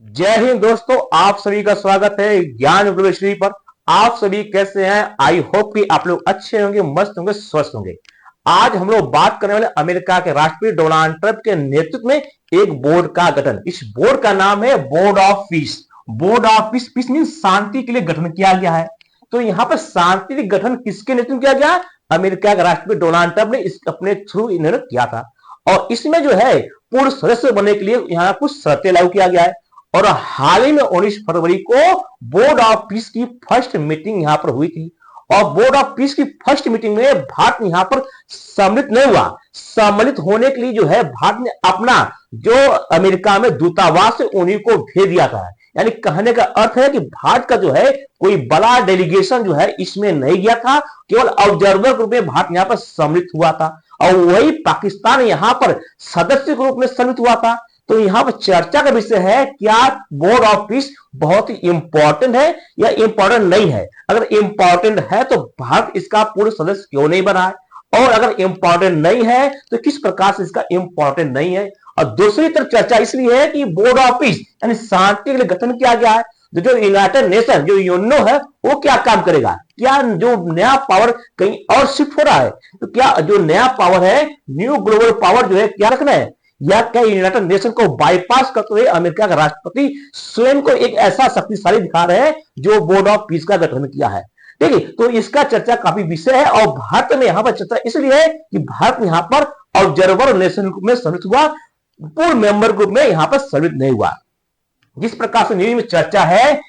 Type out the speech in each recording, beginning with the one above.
जय हिंद दोस्तों, आप सभी का स्वागत है ज्ञान प्रवेशरी पर। आप सभी कैसे हैं? आई होप कि आप लोग अच्छे होंगे, मस्त होंगे, स्वस्थ होंगे। आज हम लोग बात करने वाले अमेरिका के राष्ट्रपति डोनाल्ड ट्रंप के नेतृत्व में एक बोर्ड का गठन। इस बोर्ड का नाम है board of peace. Board of peace, peace mean शांति के लिए गठन किया गया है। तो यहाँ पर शांति गठन किसके नेतृत्व में किया गया? अमेरिका के राष्ट्रपति डोनाल्ड ट्रंप ने इस अपने थ्रू इन्होंने किया था। और इसमें जो है पूर्ण सदस्य बनने के लिए यहाँ कुछ शर्तें लागू किया गया है। और हाल ही में 19 फरवरी को बोर्ड ऑफ पीस की फर्स्ट मीटिंग यहां पर हुई थी। और बोर्ड ऑफ पीस की फर्स्ट मीटिंग में भारत यहां पर सम्मिलित नहीं हुआ। सम्मिलित होने के लिए जो है भारत ने अपना जो अमेरिका में दूतावास है उन्हीं को भेज दिया था। यानी कहने का अर्थ है कि भारत का जो है कोई बड़ा डेलीगेशन जो है इसमें नहीं गया था, केवल ऑब्जर्वर के रूप में भारत यहां पर सम्मिलित हुआ था। और वही पाकिस्तान यहां पर सदस्य के रूप में सम्मिलित हुआ था। तो यहां पर चर्चा का विषय है, क्या बोर्ड ऑफ पीस बहुत ही इंपॉर्टेंट है या इंपॉर्टेंट नहीं है? अगर इंपॉर्टेंट है तो भारत इसका पूर्ण सदस्य क्यों नहीं बना है? और अगर इंपॉर्टेंट नहीं है तो किस प्रकार से इसका इंपॉर्टेंट नहीं है? और दूसरी तरफ चर्चा इसलिए है कि बोर्ड ऑफ पीस यानी शांति के लिए गठन किया गया है। जो यूनाइटेड नेशन जो यूएनओ है वो क्या काम करेगा? क्या जो नया पावर कहीं और शिफ्ट हो रहा है? तो क्या जो नया पावर है, न्यू ग्लोबल पावर जो है, क्या रखना है? या क्या यूनाइटेड नेशन को बाईपास करते हुए अमेरिका का राष्ट्रपति स्वयं को एक ऐसा शक्तिशाली दिखा रहे हैं जो बोर्ड ऑफ पीस का गठन किया है? ठीक है, तो इसका चर्चा काफी विषय है। और भारत में यहां पर चर्चा इसलिए है कि भारत यहां पर ऑब्जर्वर नेशन ग्रुप में सम्मिलित हुआ, पूर्ण मेंबर ग्रुप में यहां पर सम्मिलित नहीं हुआ। जिस प्रकार से न्यूज में चर्चा है,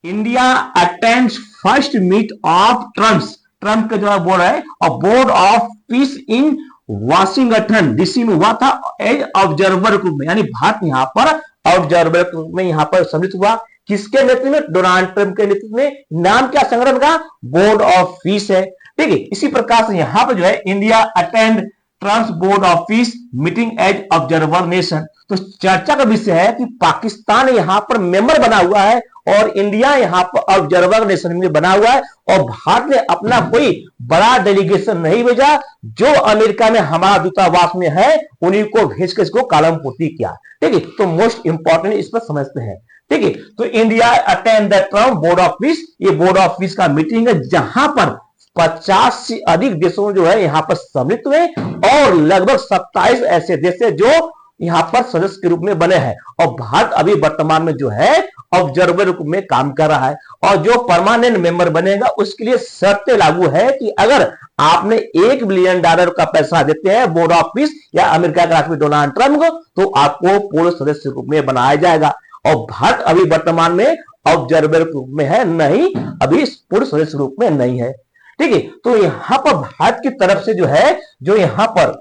India attends first meet of Trump का जो है बोर्ड है और board of peace in Washington DC में हुआ था एज ऑब्जर्वर ग्रुप में। यानी भारत यहां पर ऑब्जर्वर ग्रुप में यहां पर सम्मिलित हुआ। किसके नेतृत्व में? डोनाल्ड ट्रंप के नेतृत्व में। नाम क्या संगठन का? बोर्ड ऑफ पीस है। ठीक है, इसी प्रकार से यहां पर जो है India attend Trump board of peace meeting as observer nation. तो चर्चा का विषय है कि पाकिस्तान यहां पर मेंबर बना हुआ है और इंडिया यहां पर ऑब्जर्वर नेशन में बना हुआ है। और भारत ने अपना कोई बड़ा डेलीगेशन नहीं भेजा, जो अमेरिका में हमारा दूतावास में है उन्हीं को भेज के इसको कालम पूर्ति किया। ठीक है, तो मोस्ट इंपॉर्टेंट इस पर समझते हैं। ठीक है, तो India attend the Trump board of piece, ये बोर्ड ऑफ पीस का मीटिंग है जहां पर 50 से अधिक देशों जो है यहां पर सम्मिलित हुए और लगभग 27 ऐसे देश है जो यहां पर सदस्य के रूप में बने हैं। और भारत अभी वर्तमान में जो है ऑब्जर्वर रूप में काम कर रहा है। और जो परमानेंट मेंबर बनेगा उसके लिए शर्तें लागू है कि अगर आपने $1 बिलियन का पैसा देते हैं बोर्ड ऑफ पीस या अमेरिका के राष्ट्रपति डोनाल्ड ट्रंप को, तो आपको पूर्ण सदस्य रूप में बनाया जाएगा। और भारत अभी वर्तमान में ऑब्जर्वर रूप में है, नहीं अभी पूर्ण सदस्य रूप में नहीं है। ठीक है, तो यहां पर भारत की तरफ से जो है, जो यहां पर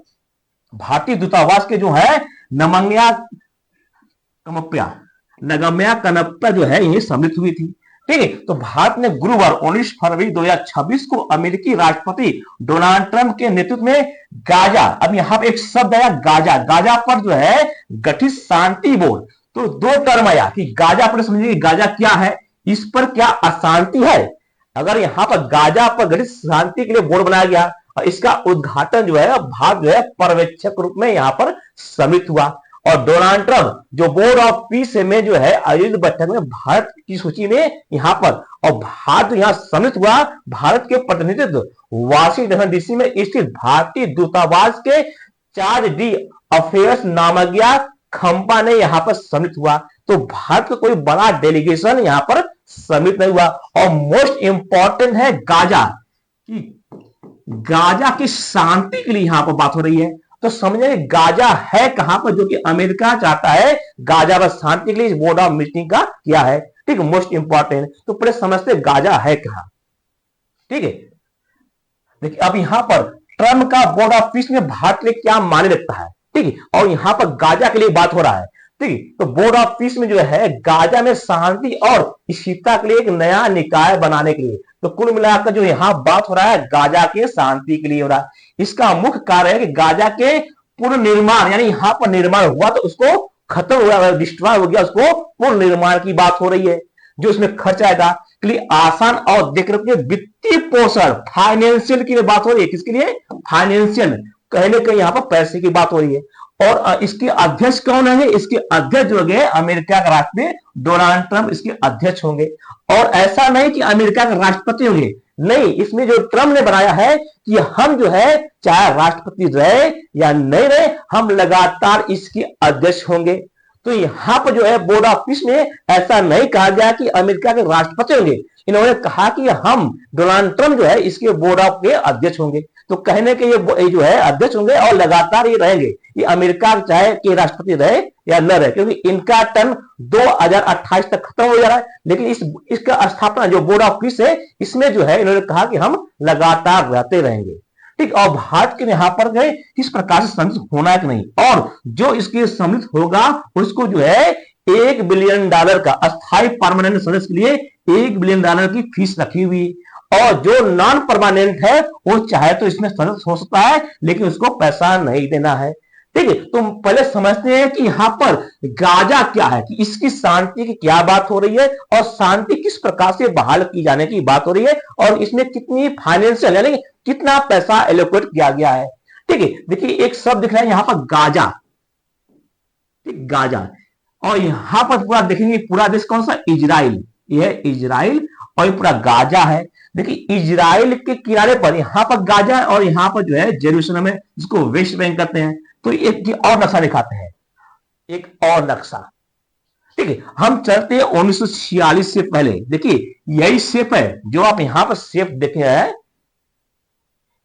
भारतीय दूतावास के जो है नमंग्या नगम्या कनप्पा जो है ये सम्मिलित हुई थी। ठीक है, तो भारत ने गुरुवार 19 फरवरी 2026 को अमेरिकी राष्ट्रपति डोनाल्ड ट्रंप के नेतृत्व में गाजा, अब यहां पर एक शब्द आया गाजा, गाजा पर जो है गठित शांति बोर्ड। तो दो टर्म आया कि गाजा पर, समझिए गाजा क्या है, इस पर क्या अशांति है? अगर यहां पर गाजा पर गठित शांति के लिए बोर्ड बनाया गया और इसका उद्घाटन जो है भारत जो है पर्यवेक्षक रूप में यहां पर सम्मिलित हुआ। और डोनाल्ड ट्रंप जो बोर्ड ऑफ पीस में जो है आयोजित बैठक में भारत की सूची में यहां पर, और भारत यहां सम्मिलित हुआ। भारत के प्रतिनिधित्व वाशिंगटन डीसी में स्थित भारतीय दूतावास के चार्ज डी अफेयर्स नामज्ञा खंपा ने यहां पर सम्मिलित हुआ। तो भारत का कोई बड़ा डेलीगेशन यहां पर सम्मिलित नहीं हुआ। और मोस्ट इंपॉर्टेंट है गाजा, कि गाजा की शांति के लिए यहां पर बात हो रही है। तो समझे गाजा है कहां पर, जो कि अमेरिका चाहता है गाजा पर शांति के लिए बोर्ड ऑफ मीटिंग का किया है। ठीक है, मोस्ट इंपॉर्टेंट। तो पहले समझते गाजा है कहां। ठीक है, देखिए अब यहां पर ट्रम्प का बोर्ड ऑफ पीस में भारत के लिए क्या माने रखता है। ठीक है, और यहां पर गाजा के लिए बात हो रहा है। ठीक है, तो बोर्ड ऑफ पीस में जो है गाजा में शांति और स्थिरता के लिए एक नया निकाय बनाने के लिए। तो कुल मिलाकर जो यहां बात हो रहा है गाजा के शांति के लिए हो रहा है। इसका मुख्य कार्य है कि गाजा के पुनर्निर्माण, यानी यहां पर निर्माण हुआ तो उसको खत्म हो गया, डिस्ट्रॉय हो गया, उसको पुनर्निर्माण की बात हो रही है। जो इसमें खर्च आएगा के लिए आसान और देख रहे वित्तीय पोषण, फाइनेंशियल की बात हो रही है। किसके लिए? फाइनेंशियल, कहीं ना कहीं यहां पर पैसे की बात हो रही है। और इसके अध्यक्ष कौन है? इसके अध्यक्ष जो है अमेरिका का राष्ट्रपति डोनाल्ड ट्रंप इसके अध्यक्ष होंगे। और ऐसा नहीं कि अमेरिका के राष्ट्रपति होंगे, नहीं, इसमें जो ट्रंप ने बनाया है कि हम जो है चाहे राष्ट्रपति रहे या नहीं रहे, हम लगातार इसके अध्यक्ष होंगे। तो यहां पर जो है बोर्ड ऑफ पीस में ऐसा नहीं कहा गया कि अमेरिका के राष्ट्रपति होंगे, इन्होंने कहा कि हम डोनाल्ड ट्रंप जो है इसके बोर्ड ऑफ के अध्यक्ष होंगे। तो कहने के ये जो है अध्यक्ष होंगे और लगातार ये रहेंगे, ये अमेरिका चाहे कि राष्ट्रपति रहे या न रहे, क्योंकि इनका टर्म 2028 तक खत्म हो जा रहा है। लेकिन इसका स्थापना जो बोर्ड ऑफ पीस है इसमें जो है इन्होंने कहा कि हम लगातार रहते रहेंगे। ठीक, और भारत के यहाँ पर गए किस प्रकार से सम्मिलित होना है कि नहीं, और जो इसके सम्मिलित होगा उसको जो है $1 बिलियन का अस्थायी परमानेंट सदस्य के लिए $1 बिलियन की फीस रखी हुई, और जो नॉन परमानेंट है वो चाहे तो इसमें सदस्य हो सकता है लेकिन उसको पैसा नहीं देना है। ठीक है, तो पहले समझते हैं कि यहाँ पर गाजा क्या है, कि इसकी शांति की क्या बात हो रही है और शांति किस प्रकार से बहाल की जाने की बात हो रही है, और इसमें कितनी फाइनेंशियल यानी कितना पैसा एलोकेट किया गया है। ठीक है, देखिए एक शब्द दिख रहा है यहाँ पर गाजा, ठीक, गाजा, और यहां पर पूरा देखेंगे पूरा देश कौन सा? इजराइल, यह है इजराइल और ये पूरा गाजा है। देखिए इजराइल के किनारे पर यहां पर गाजा है और यहां पर जो है जेरूसलम है, जिसको वेस्ट बैंक कहते हैं। तो एक और नक्शा दिखाते हैं, एक और नक्शा। ठीक है, हम चलते हैं 1946 से पहले। देखिए यही शेप है जो आप यहां पर शेप देखे हैं,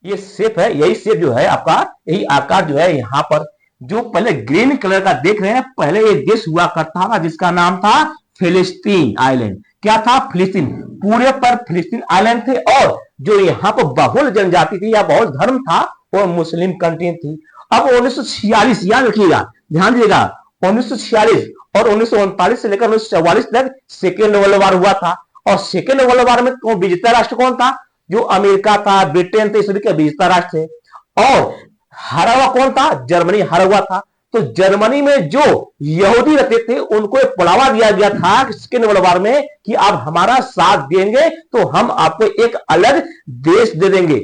ये शेप है, यही शेप जो है आपका, यही आकार जो है यहां पर जो पहले ग्रीन कलर का देख रहे हैं, पहले एक देश हुआ करता था जिसका नाम था फिलिस्तीन आइलैंड। क्या था? फिलिस्तीन, पूरे पर फिलिस्तीन आइलैंड थे, और जो यहाँ पर बहुल जनजाति थी या बहुल धर्म था वो मुस्लिम कंट्री थी। अब 1946 याद रखिएगा, ध्यान दीजिएगा, 1946 और 1939 से लेकर 1944 तक सेकेंड वर्ल्ड वॉर हुआ था, और सेकेंड वर्ल्ड वॉर में विजेता राष्ट्र कौन था? जो अमेरिका था, ब्रिटेन थे, सभी के विजेता राष्ट्र थे। और हारा हुआ कौन था? जर्मनी हारा हुआ था। तो जर्मनी में जो यहूदी रहते थे उनको एक बढ़ावा दिया गया था सेकेंड वर्ल्ड वॉर में कि आप हमारा साथ देंगे तो हम आपको एक अलग देश दे देंगे।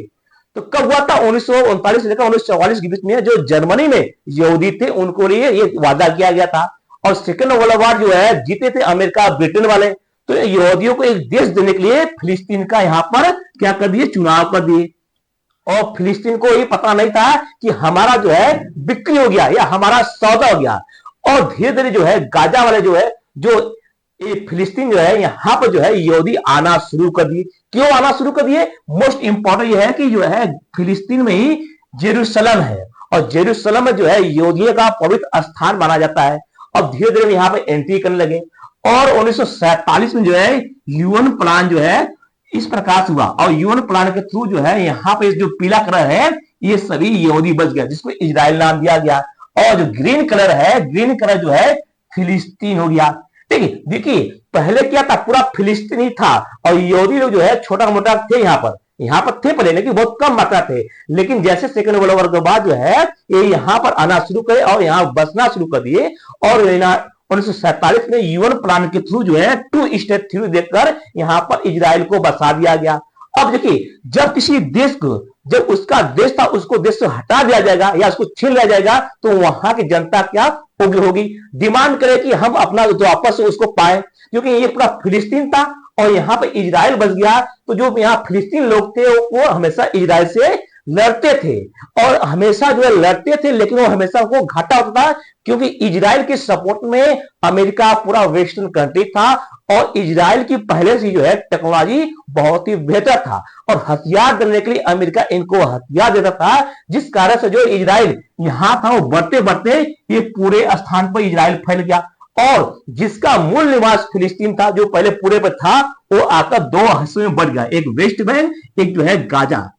तो कब हुआ था? 1939 से लेकर 1944 के बीच में जो जर्मनी में यहूदी थे उनको लिए ये वादा किया गया था। और सेकेंड वर्ल्ड वॉर जो है जीते थे अमेरिका ब्रिटेन वाले, तो यहूदियों को एक देश देने के लिए फिलिस्तीन का यहां पर क्या कर दिए? चुनाव कर दिए। और फिलिस्तीन को ये पता नहीं था कि हमारा जो है बिक्री हो गया या हमारा सौदा हो गया। और धीरे धीरे जो है गाजा वाले जो है जो फिलिस्तीन जो है यहाँ पर जो है यहूदी आना शुरू कर दिए। क्यों आना शुरू कर दिए? मोस्ट इंपॉर्टेंट ये है कि जो है फिलिस्तीन में ही जेरूसलम है, और जेरूसलम में जो है यहूदियों का पवित्र स्थान माना जाता है। अब धीरे धीरे यहाँ पे एंट्री करने लगे, और 1947 में जो है यूएन प्लान जो है इस प्रकार से हुआ, और यूएन प्लान के थ्रू जो है यहाँ पे जो पीला कलर है ये सभी यहूदी बच गया, जिसको इजराइल नाम दिया गया। और जो ग्रीन कलर है, ग्रीन कलर जो है फिलिस्तीन हो गया। ठीक है, देखिए पहले क्या था? पूरा फिलिस्तीन ही था, और यहूदी लोग जो है छोटा मोटा थे यहाँ पर थे पहले, लेकिन बहुत कम मात्रा थे। लेकिन जैसे सेकेंड वर्ल्ड वॉर के बाद जो है ये यहाँ पर आना शुरू करे और यहाँ बसना शुरू कर दिए। और 1947 में यूएन प्लान के थ्रू जो है 2 स्टेट थ्योरी देकर यहाँ पर इजराइल को बसा दिया गया। अब देखिए जब किसी देश को, जब उसका देश था उसको देश से हटा दिया जाएगा या उसको छीन लिया जाएगा, तो वहां की जनता क्या होगी? डिमांड करे कि हम अपना जो वापस उसको पाए, क्योंकि ये पूरा फिलिस्तीन था और यहाँ पे इजराइल बच गया। तो जो यहाँ फिलिस्तीन लोग थे वो हमेशा इजराइल से लड़ते थे, और हमेशा जो है लड़ते थे, लेकिन वो हमेशा उनको घाटा होता था, क्योंकि इजराइल के सपोर्ट में अमेरिका पूरा वेस्टर्न कंट्री था, और इजराइल की पहले से जो है टेक्नोलॉजी बहुत ही बेहतर था, और हथियार देने के लिए अमेरिका इनको हथियार देता था, जिस कारण से जो इजराइल यहां था वो बढ़ते बढ़ते ये पूरे स्थान पर इजराइल फैल गया। और जिसका मूल निवास फिलिस्तीन था, जो पहले पूरे पर था, वो आकर 2 हिस्सों में बढ़ गया, एक वेस्ट बैंक, एक जो है गाजा।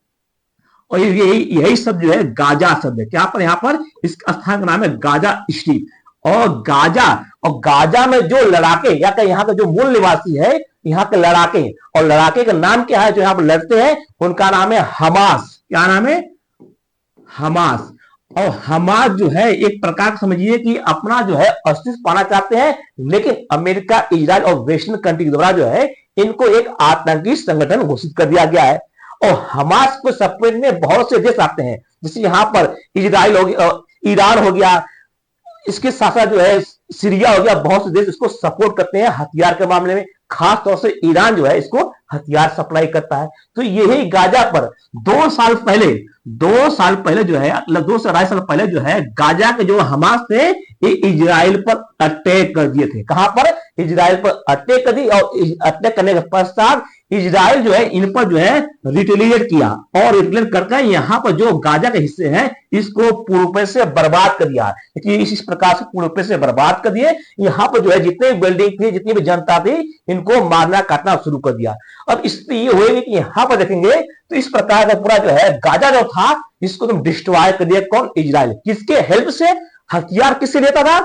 और यही शब्द जो है गाजा शब्द है। क्या पर यहाँ पर इस स्थान का नाम है गाजा स्ट्रीट। और गाजा में जो लड़ाके या यहाँ का जो मूल निवासी है, यहाँ के लड़ाके, और लड़ाके का नाम क्या है जो यहाँ पर लड़ते हैं? उनका नाम है हमास। क्या नाम है? हमास। और हमास जो है एक प्रकार समझिए कि अपना जो है अस्तित्व पाना चाहते हैं, लेकिन अमेरिका, इजराइल और वेस्टर्न कंट्री के द्वारा जो है इनको एक आतंकी संगठन घोषित कर दिया गया है। और हमास को सपोर्ट में बहुत से देश आते हैं, जैसे यहाँ पर इजराइल हो गया, ईरान हो गया, इसके साथ साथ जो है सीरिया हो गया, बहुत से देश इसको सपोर्ट करते हैं हथियार के मामले में, खास तौर से ईरान जो है इसको हथियार सप्लाई करता है। तो यही गाजा पर 2 साल पहले जो है, मतलब 2 से 2.5 साल पहले जो है, गाजा के जो हमास थे ये इजराइल पर अटैक कर दिए थे। कहां पर? इजराइल पर अटैक कर दी, और अटैक करने के पश्चात इजराइल जो है इन पर जो है रिटेलिएट किया, और रिटेलिएट करके यहाँ पर जो गाजा के हिस्से हैं इसको पूर्ण रूप से बर्बाद कर दिया। इस प्रकार से पूर्ण रूप से बर्बाद कर दिए। यहाँ पर जो है जितनी बिल्डिंग थी, जितनी भी जनता थी, इनको मारना काटना शुरू कर दिया। अब इसलिए ये होगी कि यहाँ पर देखेंगे तो इस प्रकार का पूरा जो है गाजा जो था इसको तुम डिस्ट्रॉय कर दिया। कौन? इजराइल। किसके हेल्प से? हथियार किससे लेता था?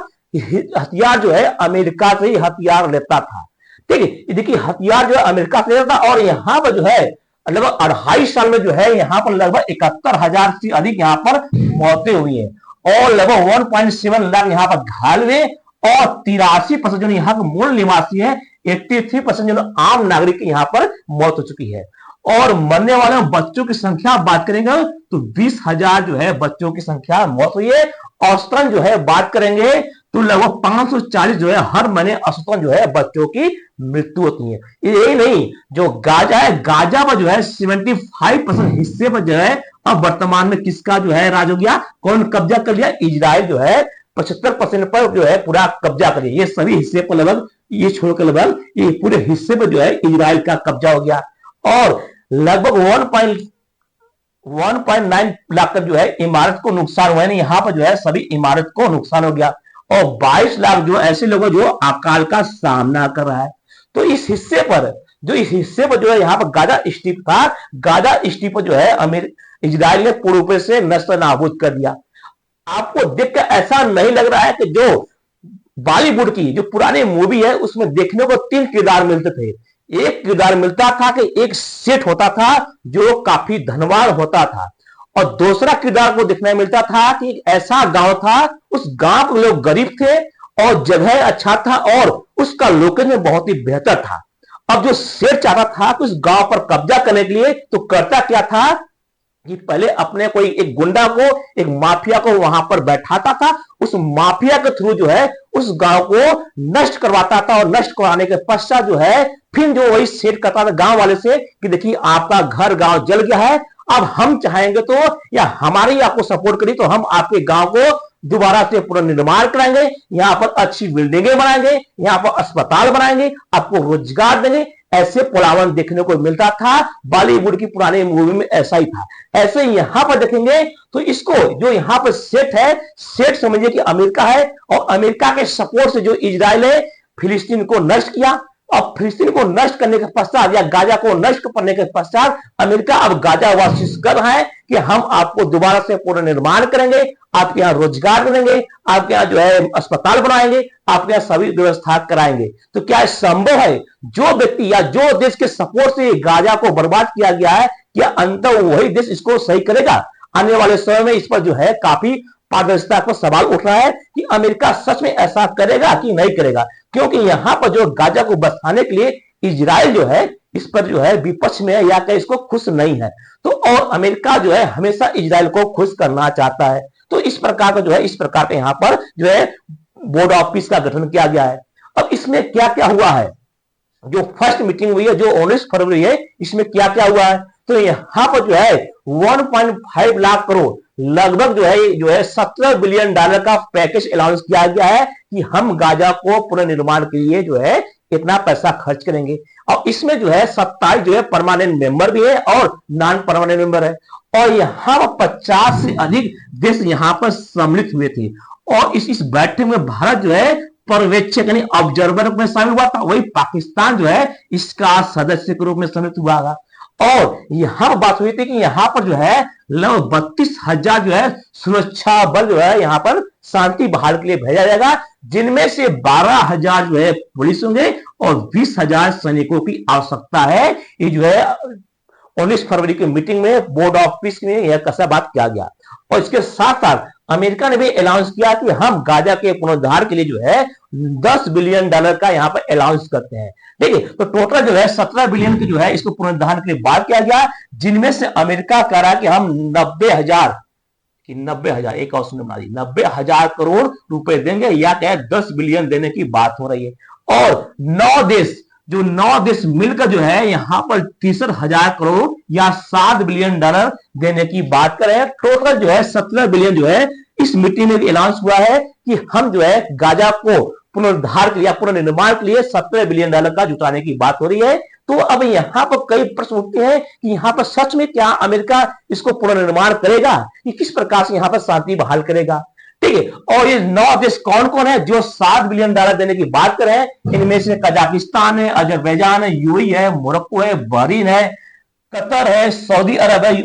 हथियार जो है अमेरिका से ही हथियार लेता था। ठीक है, देखिए हथियार जो है अमेरिका से लेता था, और यहाँ पर जो है लगभग 2.5 साल में जो है यहाँ पर लगभग 71,000 से अधिक यहाँ पर मौतें हुई हैं, और लगभग 1.7 लाख यहाँ पर घायल हुए, और 83% जो यहाँ के मूल निवासी है, 83% जो आम नागरिक यहाँ पर मौत हो चुकी है। और मरने वाले बच्चों की संख्या बात करेंगे तो 20,000 जो है बच्चों की संख्या मौत हुई है। औसतन जो है बात करेंगे तो लगभग 540 जो है हर महीने औसतन जो है बच्चों की मृत्यु होती है। यही नहीं, जो गाजा है, गाजा पर जो है 75% हिस्से पर जो है अब वर्तमान में किसका जो है राज हो गया? कौन कब्जा कर लिया? इजराइल जो है 75% पर जो है पूरा कब्जा कर लिया। ये सभी हिस्से पर लगभग, ये छोड़कर लगभग ये पूरे हिस्से पर जो है इजराइल का कब्जा हो गया, और लगभग 1.9 लाख जो है इमारत को नुकसान हुआ है। यहाँ पर जो है सभी इमारत को नुकसान हो गया, और 22 लाख जो ऐसे लोग जो अकाल का सामना कर रहा है। तो इस हिस्से पर जो है यहाँ पर गाजा स्ट्रिप था, गाजा स्ट्रिप पर जो है इजराइल ने पूर्ण रूप से नष्ट नाबूद कर दिया। आपको देखकर ऐसा नहीं लग रहा है कि जो बॉलीवुड की जो पुरानी मूवी है उसमें देखने को 3 किरदार मिलते थे। एक किरदार मिलता था कि एक सेठ होता था जो काफी धनवान होता था, और दूसरा किरदार को देखने मिलता था कि एक ऐसा गांव था, उस गांव के लोग गरीब थे और जगह अच्छा था और उसका लोकेशन बहुत ही बेहतर था। अब जो सेठ चाहता था कि उस गांव पर कब्जा करने के लिए तो करता क्या था कि पहले अपने कोई एक गुंडा को, एक माफिया को वहां पर बैठाता था, उस माफिया के थ्रू जो है उस गांव को नष्ट करवाता था, और नष्ट करवाने के पश्चात जो है फिर जो वही सेट करता था गांव वाले से कि देखिए आपका घर गांव जल गया है, अब हम चाहेंगे तो, या हमारी आपको सपोर्ट करी तो हम आपके गांव को दोबारा से पुनर्निर्माण कराएंगे, यहाँ पर अच्छी बिल्डिंगें बनाएंगे, यहाँ पर अस्पताल बनाएंगे, आपको रोजगार देंगे। ऐसे पुलावन देखने को मिलता था। बॉलीवुड की पुरानी मूवी में ऐसा ही था। ऐसे यहां पर देखेंगे तो इसको जो यहां पर सेट है, सेट समझिए कि अमेरिका है, और अमेरिका के सपोर्ट से जो इजराइल है फिलिस्तीन को नष्ट किया, और फिलिस्तीन को नष्ट करने के पश्चात या गाजा को नष्ट करने के पश्चात अमेरिका अब गाजा वासी कर रहा है कि हम आपको दोबारा से पुनर्निर्माण करेंगे, आपके यहाँ रोजगार देंगे, आपके यहाँ जो है अस्पताल बनाएंगे, आपके यहाँ सभी व्यवस्था कराएंगे। तो क्या संभव है जो व्यक्ति या जो देश के सपोर्ट से गाजा को बर्बाद किया गया है, क्या अंत वही देश इसको सही करेगा? आने वाले समय में इस पर जो है काफी पारदर्शिता पर सवाल उठ रहा है कि अमेरिका सच में ऐसा करेगा कि नहीं करेगा, क्योंकि यहां पर जो गाजा को बसाने के लिए इजराइल जो है इस पर जो है विपक्ष में है, या कि इसको खुश नहीं है। तो और अमेरिका जो है हमेशा इजराइल को खुश करना चाहता है। तो इस प्रकार का जो है, इस प्रकार के यहां पर जो है बोर्ड ऑफ पीस का गठन किया गया है। अब इसमें क्या क्या हुआ है, जो फर्स्ट मीटिंग हुई है जो 19 फरवरी है, इसमें क्या क्या हुआ है? तो यहां पर जो है 1.5 लाख करोड़ लगभग जो है 17 बिलियन डॉलर का पैकेज अनाउंस किया गया है कि हम गाजा को पुनर्निर्माण के लिए जो है इतना पैसा खर्च करेंगे। और इसमें जो है 27 जो है परमानेंट मेंबर भी है और नॉन परमानेंट मेंबर है, और यहां पर 50 से अधिक देश यहां पर सम्मिलित हुए थे। और इस बैठक में भारत जो है पर्यवेक्षक यानी ऑब्जर्वर में शामिल हुआ था, वही पाकिस्तान जो है इसका सदस्य के रूप में सम्मिलित हुआ था। और यहां बात हुई थी कि यहां पर जो है लगभग 32,000 जो है सुरक्षा बल जो है यहां पर शांति बहाल के लिए भेजा जाएगा, जिनमें से 12,000 जो है पुलिस होंगे और 20,000 सैनिकों की आवश्यकता है। ये जो है 19 फरवरी की मीटिंग में बोर्ड ऑफ पीस में यह कैसा बात किया गया। और इसके साथ साथ अमेरिका ने भी अनाउंस किया कि हम गाजा के पुनरुद्धार के लिए जो है 10 बिलियन डॉलर का यहां पर अनाउंस करते हैं। देखिए तो टोटल जो है 17 बिलियन की जो है इसको पुनरुद्धार के लिए बात किया गया, जिनमें से अमेरिका कह रहा है कि हम 90,000 कि 90,000, एक और शून्य बना दी, 90,000 करोड़ रुपए देंगे, या क्या 10 बिलियन देने की बात हो रही है। और 9 देश, जो 9 देश मिलकर जो है यहाँ पर 63,000 करोड़ या 7 बिलियन डॉलर देने की बात कर रहे हैं। टोटल जो है 17 बिलियन जो है इस मीटिंग में अनाउंस हुआ है कि हम जो है गाजा को पुनरुद्धार के लिए, पुनर्निर्माण के लिए 17 बिलियन डॉलर का जुटाने की बात हो रही है। तो अब यहाँ पर कई प्रश्न उठते हैं कि यहाँ पर सच में क्या अमेरिका इसको पुनर्निर्माण करेगा, कि किस प्रकार से यहाँ पर शांति बहाल करेगा। ठीक है, और ये 9 देश कौन कौन है जो 7 बिलियन डॉलर देने की बात कर रहे हैं? इनमें से कजाकिस्तान है, अजरबैजान है, यूएई है, मोरक्को है, बहरीन है, कतर है, सऊदी अरब है,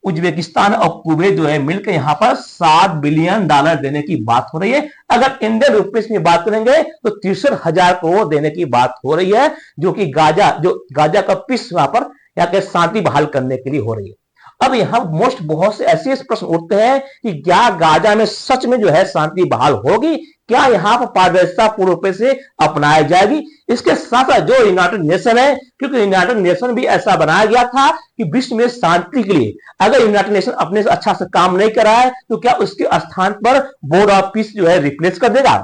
उज्बेकिस्तान और कुवैत जो है मिलकर यहाँ पर 7 बिलियन डॉलर देने की बात हो रही है। अगर इंडियन रुपीस में बात करेंगे तो 63,000 करोड़ देने की बात हो रही है, जो कि गाजा का पीस वहां पर या के शांति बहाल करने के लिए हो रही है। अब यहाँ बहुत से ऐसे प्रश्न उठते हैं कि क्या गाजा में सच में जो है शांति बहाल होगी, क्या यहाँ पर पारदर्शिता पूर्ण रूप से अपनाई जाएगी। इसके साथ साथ जो यूनाइटेड नेशन है, क्योंकि यूनाइटेड नेशन भी ऐसा बनाया गया था कि विश्व में शांति के लिए अगर यूनाइटेड नेशन अपने से अच्छा से काम नहीं कर रहा है तो क्या उसके स्थान पर बोर्ड ऑफ पीस जो है रिप्लेस कर देगा।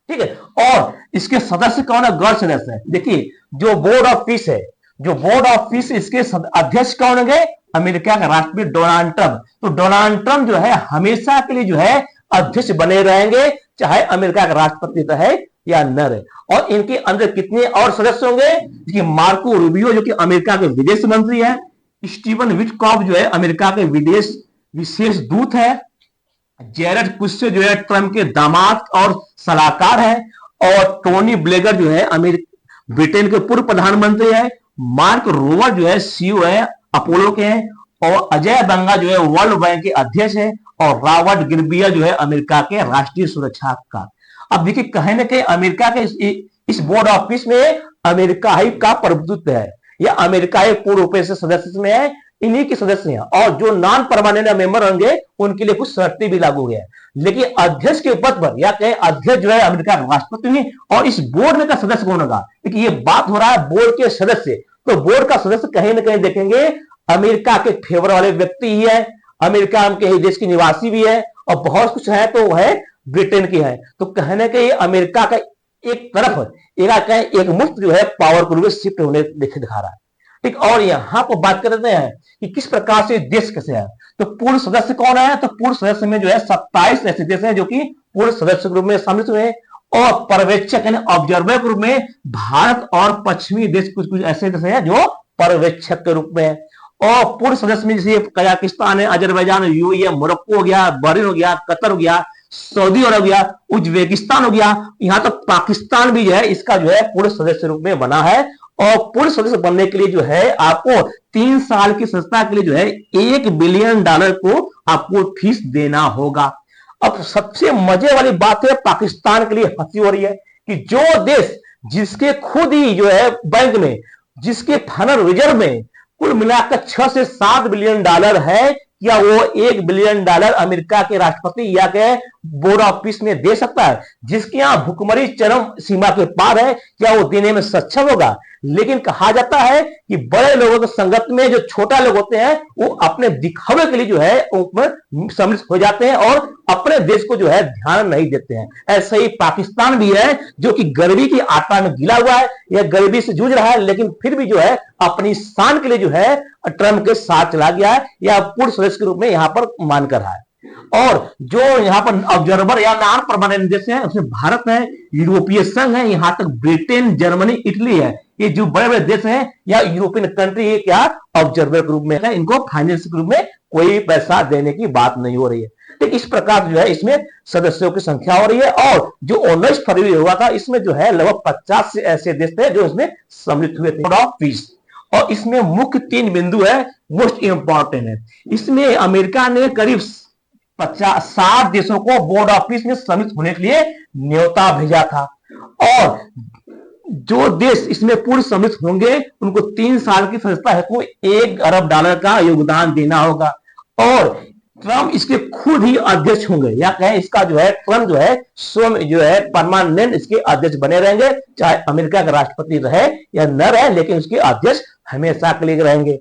ठीक है, और इसके सदस्य कौन है? गैर सदस्य है। देखिए, जो बोर्ड ऑफ पीस है, जो बोर्ड ऑफ पीस, इसके अध्यक्ष कौन होंगे? अमेरिका का राष्ट्रपति डोनाल्ड ट्रंप। तो डोनाल्ड ट्रंप जो है हमेशा के लिए जो है अध्यक्ष बने रहेंगे, चाहे अमेरिका का राष्ट्रपति रहे या न रहे। और इनके अंदर कितने और सदस्य होंगे? मार्को रूबियो जो कि अमेरिका के विदेश मंत्री है, स्टीवन विटकॉफ जो है अमेरिका के विदेश विशेष दूत है, जेरेड कुशनर जो है ट्रंप के दामाद और सलाहकार है, और टोनी ब्लेगर जो है ब्रिटेन के पूर्व प्रधानमंत्री है, मार्क रोवर जो है सीईओ है अपोलो के हैं, और अजय बंगा जो है वर्ल्ड बैंक के अध्यक्ष है, और रॉबर्ट गिरबिया जो है अमेरिका के राष्ट्रीय सुरक्षा का। अब देखिए, कहीं ना कहीं अमेरिका के इस बोर्ड ऑफ पीस में अमेरिका ही का प्रभुत्व है, या अमेरिका ही पूर्ण रूप से सदस्य में है, इन्हीं के सदस्य हैं। और जो नॉन परमानेंट मेंबर होंगे उनके लिए कुछ शर्तें भी लागू हुई है। लेकिन अध्यक्ष के पद पर या कहें अध्यक्ष जो है अमेरिका का राष्ट्रपति नहीं, और इस बोर्ड में का सदस्य कौन होगा? देखिए, ये बात हो रहा है बोर्ड के सदस्य, तो बोर्ड का सदस्य कहीं ना कहीं देखेंगे अमेरिका के फेवर वाले व्यक्ति ही है, अमेरिका के देश के निवासी भी है, और बहुत कुछ है तो है ब्रिटेन की है। तो कहने के अमेरिका का एक तरफ एक मुफ्त जो है पावर को शिफ्ट होने दिखा रहा है। ठीक, और यहां पर बात करते हैं कि किस प्रकार से देश कैसे है। तो पूर्ण सदस्य कौन है? तो पूर्ण सदस्य में जो है 27 ऐसे देश हैं जो कि पूर्ण सदस्य के रूप में सम्मिलित हुए, और पर्यवेक्षक यानी ऑब्जर्वर के रूप में भारत और पश्चिमी देश कुछ ऐसे देश हैं जो पर्यवेक्षक के रूप में है। और पूर्ण सदस्य में जैसे कजाकिस्तान है, अजरबैजान, यूएई है, मोरक्को हो गया, बहरीन हो गया, कतर हो गया, सऊदी अरब हो गया, उज्बेकिस्तान हो गया, यहां तक पाकिस्तान भी जो है इसका जो है पूर्ण सदस्य रूप में बना है। और पूर्ण सदस्य बनने के लिए जो है आपको 3 साल की सदस्यता के लिए जो है $1 बिलियन को आपको फीस देना होगा। अब सबसे मजे वाली बात है, पाकिस्तान के लिए हंसी हो रही है कि जो देश जिसके खुद ही जो है बैंक में, जिसके फेडरल रिजर्व में कुल मिलाकर 6 से 7 बिलियन डॉलर है, क्या वो $1 बिलियन अमेरिका के राष्ट्रपति या के बोर्ड ऑफ पीस में दे सकता है? जिसके यहां भुखमरी चरम सीमा के पार है, क्या वो देने में सक्षम होगा? लेकिन कहा जाता है कि बड़े लोगों के संगत में जो छोटा लोग होते हैं वो अपने दिखावे के लिए जो है उसमें सम्मिलित हो जाते हैं और अपने देश को जो है ध्यान नहीं देते हैं। ऐसे ही पाकिस्तान भी है जो कि गरीबी की आटा में गिला हुआ है, यह गरीबी से जूझ रहा है, लेकिन फिर भी जो है अपनी शान के लिए जो है ट्रंप के साथ चला गया है या पूर्व सदस्य के रूप में यहां पर मान कर रहा है। और जो यहाँ पर ऑब्जर्वर या नॉन परमानेंट देश है उसमें भारत है, यूरोपीय संघ है, यहां तक ब्रिटेन, जर्मनी, इटली है। ये जो बड़े बड़े देश हैं या यूरोपियन कंट्री है क्या ऑब्जर्वर के रूप में है, इनको फाइनेंस के रूप में कोई पैसा देने की बात नहीं हो रही है। तो इस प्रकार जो है इसमें सदस्यों की संख्या हो रही है। और जो 19 फरवरी हुआ था इसमें जो है लगभग 50 से ऐसे देश थे जो इसमें सम्मिलित हुए थे ऑफ पीस। और इसमें मुख्य 3 बिंदु है, मोस्ट इंपॉर्टेंट है। इसमें अमेरिका ने करीब 60 देशों को बोर्ड ऑफ पीस में सम्मिलित होने के लिए न्योता भेजा था। और जो देश इसमें पूर्ण सम्मिलित होंगे उनको 3 साल की सदस्यता हेतु $1 अरब का योगदान देना होगा। और ट्रंप इसके खुद ही अध्यक्ष होंगे या कहें इसका जो है ट्रंप जो है स्वयं जो है परमानेंट इसके अध्यक्ष बने रहेंगे, चाहे अमेरिका का राष्ट्रपति रहे या न रहे, लेकिन उसके अध्यक्ष हमेशा के लिए रहेंगे।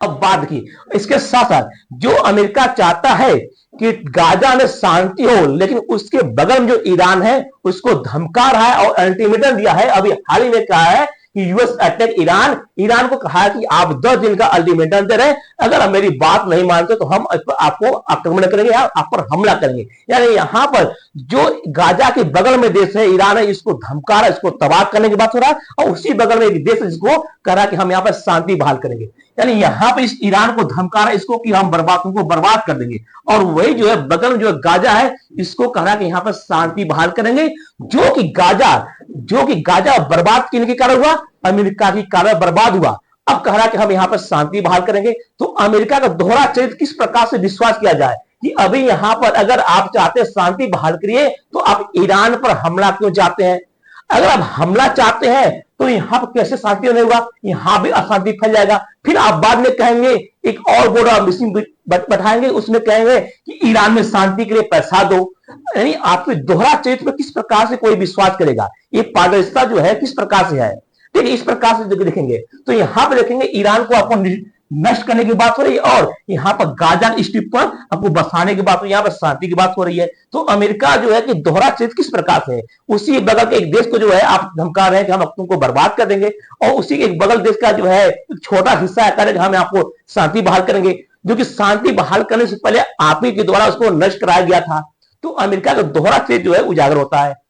अब बात की इसके साथ साथ जो अमेरिका चाहता है कि गाजा में शांति हो, लेकिन उसके बगल में जो ईरान है उसको धमका रहा है और अल्टीमेटम दिया है। अभी हाल ही में कहा है कि यूएस अटैक ईरान, ईरान को कहा है कि आप 10 दिन का अल्टीमेटम दे रहे हैं, अगर आप मेरी बात नहीं मानते तो हम आपको आक्रमण करेंगे या आप पर हमला करेंगे। यानी यहां पर जो गाजा के बगल में देश है ईरान है, इसको धमका रहा है, इसको तबाह करने की बात हो रहा है, और उसी बगल में एक देश है जिसको कह रहा है कि हम यहाँ पर शांति बहाल करेंगे। यानी यहां पर इस ईरान को धमका रहा है इसको कि हम तुमको बर्बाद कर देंगे, और वही जो है बगल में जो गाजा है इसको कह रहा है कि यहां पर शांति बहाल करेंगे। जो कि गाजा बर्बाद करने के कारण हुआ, अमेरिका की कारण बर्बाद हुआ। अब कह रहा है कि हम यहां पर शांति बहाल करेंगे। तो अमेरिका का दोहरा चरित्र किस प्रकार से विश्वास किया जाए कि अभी यहां पर अगर आप चाहते हैं शांति बहाल करिए तो आप ईरान पर हमला क्यों चाहते हैं? अगर आप हमला चाहते हैं तो यहां पर कैसे शांति होने होगा, यहां भी अशांति फैल जाएगा। फिर आप बाद में कहेंगे एक और बोरा मिसिंग बैठाएंगे, उसमें कहेंगे कि ईरान में शांति के लिए पैसा दो। यानी आपके दोहरा चरित्र में किस प्रकार से कोई विश्वास करेगा? ये पारदर्शिता जो है किस प्रकार से है? ठीक है, इस प्रकार से देखेंगे तो यहां पर देखेंगे ईरान को आपको नष्ट करने की बात हो रही है, और यहां पर गाजा स्ट्रिप पर आपको बसाने की बात हो रही है, यहां पर शांति की बात हो रही है। तो अमेरिका जो है कि दोहरा चरित्र किस प्रकार से है? उसी बगल के एक देश को जो है आप धमका रहे हैं कि हम तुमको बर्बाद कर देंगे, और उसी के एक बगल देश का जो है छोटा हिस्सा है करें हम आपको शांति बहाल करेंगे, जो कि शांति बहाल करने से पहले आप ही के द्वारा उसको नष्ट कराया गया था। तो अमेरिका का दोहरा चरित्र जो है उजागर होता है।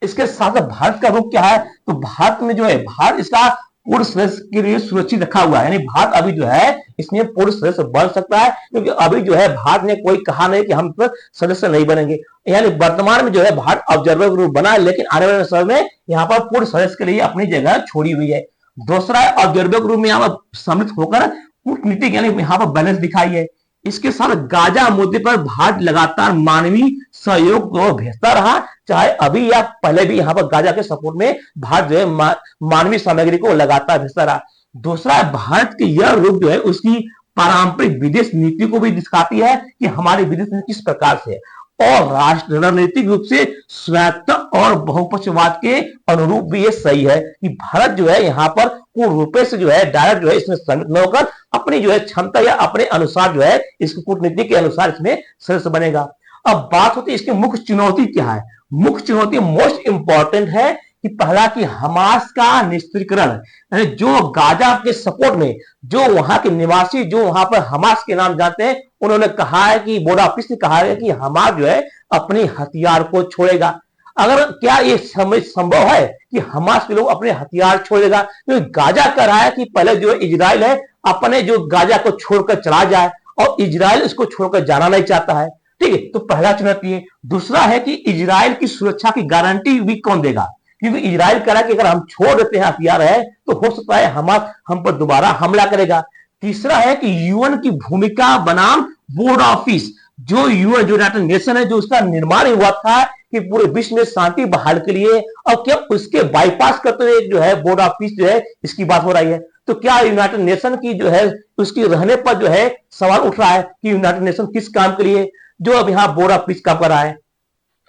इसके साथ भारत का रुख क्या है? तो भारत में जो है भारत इसका पूर्ण सदस्य के लिए सुरक्षित रखा हुआ है। यानी भारत अभी जो है इसमें पूर्ण सदस्य बन सकता है, क्योंकि अभी जो है भारत ने कोई कहा नहीं कि हम सदस्य नहीं बनेंगे। यानी वर्तमान में जो है भारत ऑब्जर्वर के रूप बना है, लेकिन आने वाले समय में यहाँ पर पूर्ण सदस्य के लिए अपनी जगह छोड़ी हुई है। दूसरा ऑब्जर्वर के रूप में यहाँ पर सम्मिलित होकर कूटनीतिक यानी यहाँ पर बैलेंस दिखाई है। इसके साथ गाजा मुद्दे पर भारत लगातार मानवीय सहयोग को भेजता रहा, चाहे अभी या पहले भी यहाँ पर गाजा के सपोर्ट में भारत जो है मानवीय सामग्री को लगातार भेजता रहा। दूसरा भारत की यह रुख जो है उसकी पारंपरिक विदेश नीति को भी दिखाती है कि हमारी विदेश नीति किस प्रकार से है, और राष्ट्र रणनीतिक रूप से स्वायत्त और बहुपक्षवाद के अनुरूप भी ये सही है कि भारत जो है यहाँ पर पूर्ण रूप से जो है डायरेक्ट जो है इसमें सम्मिलित न होकर अपनी जो है क्षमता या अपने अनुसार जो है इसकी कूटनीति के अनुसार इसमें सदस्य बनेगा। अब बात होती है इसकी मुख्य चुनौती क्या है? मुख्य चुनौती मोस्ट इंपॉर्टेंट है कि पहला कि हमास का निष्क्रियकरण, जो गाजा के सपोर्ट में जो वहां के निवासी जो वहां पर हमास के नाम जानते हैं, उन्होंने कहा है कि बोर्ड ऑफिस ने कहा है कि हमास जो है अपने हथियार को छोड़ेगा। अगर क्या ये संभव है कि हमास के लोग अपने हथियार छोड़ेगा? क्योंकि गाजा कह रहा है कि पहले जो इजराइल है अपने जो गाजा को छोड़कर चला जाए, और इजराइल इसको छोड़कर जाना नहीं चाहता है। ठीक है, तो पहला चुनौती है। दूसरा है कि इजराइल की सुरक्षा की गारंटी भी कौन देगा? क्योंकि इजराइल कह रहा है कि अगर हम छोड़ देते हैं हथियार है तो हो सकता है हमास हम पर दोबारा हमला करेगा। तीसरा है कि यूएन की भूमिका बनाम बोर्ड ऑफिस, जो यूएन जो यूनाइटेड नेशन है जो उसका निर्माण हुआ था कि पूरे विश्व में शांति बहाल के लिए, और क्या उसके बाईपास करते हुए जो है बोर्ड ऑफिस जो है इसकी बात हो रही है। तो क्या यूनाइटेड नेशन की जो है उसकी रहने पर जो है सवाल उठ रहा है कि यूनाइटेड नेशन किस काम के लिए, जो अब यहां बोर्ड ऑफिस काम कर रहा है।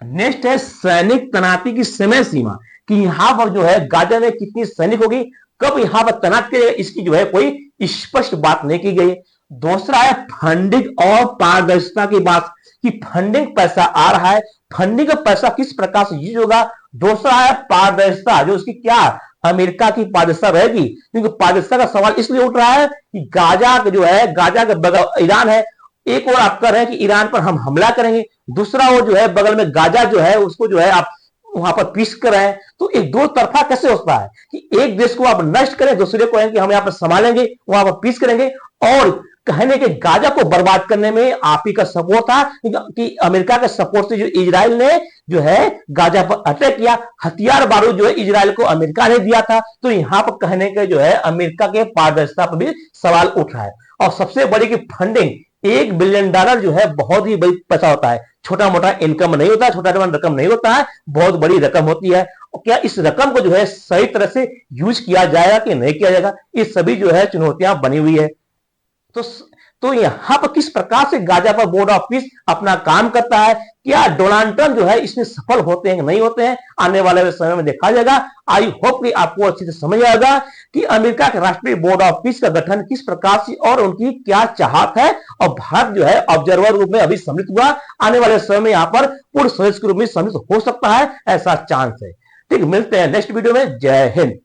नेक्स्ट है सैनिक तैनाती की समय सीमा, कि यहां पर जो है गाजा में कितनी सैनिक होगी, कब यहां पर तैनात किया जाएगा, इसकी जो है कोई स्पष्ट बात नहीं की गई। दूसरा है फंडिंग और पारदर्शिता की बात, कि फंडिंग पैसा आ रहा है, फंडिंग का पैसा किस प्रकार से यूज होगा। दूसरा है पारदर्शिता, जो उसकी क्या अमेरिका की पारदर्शिता रहेगी, क्योंकि पारदर्शिता का सवाल इसलिए उठ रहा है कि गाजा जो है गाजा के बगल ईरान है, एक और आप कह रहे हैं कि ईरान पर हम हमला करेंगे, दूसरा और जो है बगल में गाजा जो है उसको जो है आप वहां पर पीस कर रहे हैं। तो एक दो तरफा कैसे होता है कि एक देश को आप नष्ट करें, दूसरे को कि हम यहाँ पर संभालेंगे, वहां पर पीस करेंगे, और कहने के गाजा को बर्बाद करने में आप ही का सपोर्ट था कि अमेरिका के सपोर्ट से जो इजराइल ने जो है गाजा पर अटैक किया, हथियार बारूद जो है इजराइल को अमेरिका ने दिया था। तो यहां पर कहने के जो है अमेरिका के पारदर्शिता पर भी सवाल उठ रहा है। और सबसे बड़ी की फंडिंग, $1 बिलियन जो है बहुत ही बड़ी पैसा होता है, छोटा मोटा इनकम नहीं होता, छोटा मोटा रकम नहीं होता है, बहुत बड़ी रकम होती है। और क्या इस रकम को जो है सही तरह से यूज किया जाएगा कि नहीं किया जाएगा, ये सभी जो है चुनौतियां बनी हुई है। तो तो यहां पर किस प्रकार से गाजा पर बोर्ड ऑफ पीस अपना काम करता है, क्या डोनाल्ड ट्रंप जो है इसमें सफल होते हैं कि नहीं होते हैं, आने वाले समय में देखा जाएगा। आई होप कि आपको अच्छे से समझ आएगा कि अमेरिका के राष्ट्रीय बोर्ड ऑफ पीस का गठन किस प्रकार से और उनकी क्या चाहत है, और भारत जो है ऑब्जर्वर रूप में अभी सम्मिलित हुआ, आने वाले समय में यहां पर पूर्ण सदस्य के रूप में सम्मिलित हो सकता है, ऐसा चांस है। ठीक, मिलते हैं नेक्स्ट वीडियो में। जय हिंद।